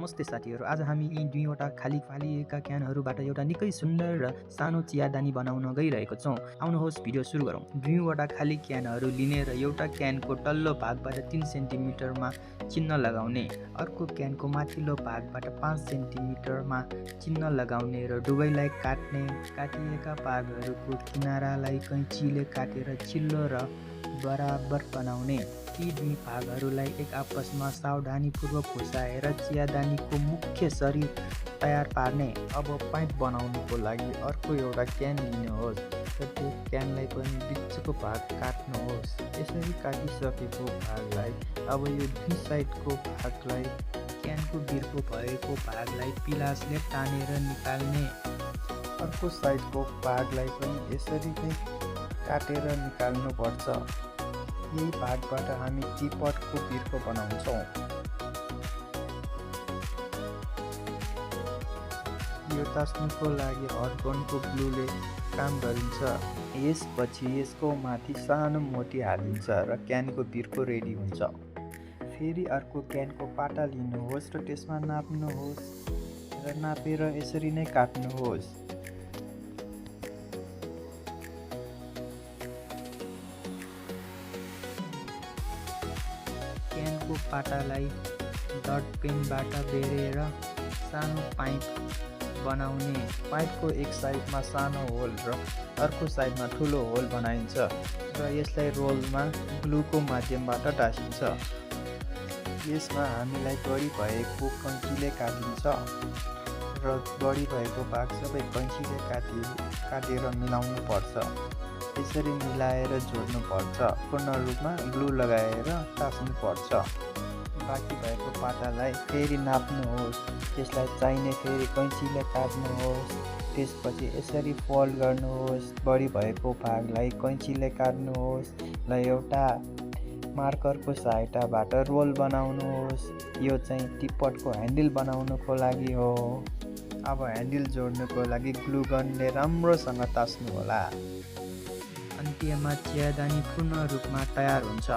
नमस्ते साथीहरू, आज हामी यी दुईवटा खाली फालिएका क्यानहरूबाट एउटा निकै सुन्दर र सानो चियादानी बनाउन गइरहेको छौँ। आउनुहोस् भिडियो सुरु गरौँ। दुईवटा खाली क्यानहरू लिने र एउटा क्यानको तल्लो भागबाट 3 सेन्टिमिटरमा चिन्ह लगाउने, अर्को क्यानको माथिल्लो भागबाट 5 सेन्टिमिटरमा चिन्ह लगाउने र दुवैलाई काट्ने। काटिएका भागहरूको किनारालाई कैँचीले काटेर चिल्लो र बराबर बनाउने। ती दुई भागहरूलाई एक आपसमा सावधानीपूर्वक घुसाएर चियादानीको मुख्य शरीर तयार पार्ने। अब पाइप बनाउनुको लागि अर्को एउटा क्यान लिनुहोस् र त्यो क्यानलाई पनि बिचको भाग काट्नुहोस्। यसरी काटिसकेको भागलाई अब यो दुई साइडको भागलाई क्यानको बिर्को भएको भागलाई पिलासले तानेर निकाल्ने। अर्को साइडको भागलाई पनि यसरी नै काटेर निकाल्नुपर्छ। यही भागबाट हामी टिपटको बिर्को बनाउँछौँ। यो तास्नुको लागि हटगनको ग्लुले काम गरिन्छ। यसपछि यसको माथि सानो मोती हालिन्छ र क्यानको बिर्को रेडी हुन्छ। फेरि अर्को क्यानको पाटा लिनुहोस् र त्यसमा नाप्नुहोस् र नापेर यसरी नै काट्नुहोस्। क्यानको पाटालाई डटपेनबाट बेरेर सानो पाइप बनाउने। पाइपको एक साइडमा सानो होल र अर्को साइडमा ठुलो होल बनाइन्छ र यसलाई रोलमा ग्लुको माध्यमबाट टाँसिन्छ। यसमा हामीलाई बढी भएको कैँचीले काटिन्छ र बढी भएको भाग सबै कैँचीले काटेर मिलाउनु पर्छ। यसरी मिलाएर जोड्नुपर्छ। पूर्ण रूपमा ग्लु लगाएर टाँस्नु पर्छ। बाँकी भएको पाटालाई फेरि नाप्नुहोस्। त्यसलाई चाहिने फेरि कैँचीले काट्नुहोस्। त्यसपछि यसरी फोल्ड गर्नुहोस्। बढी भएको भागलाई कैँचीले काट्नुहोस् र एउटा मार्करको सहायताबाट रोल बनाउनुहोस्। यो चाहिँ टिपटको ह्यान्डल बनाउनुको लागि हो। अब ह्यान्डल जोड्नुको लागि ग्लु गनले राम्रोसँग तास्नु होला। अन्त्यमा चियादानी पूर्ण रूपमा तयार हुन्छ।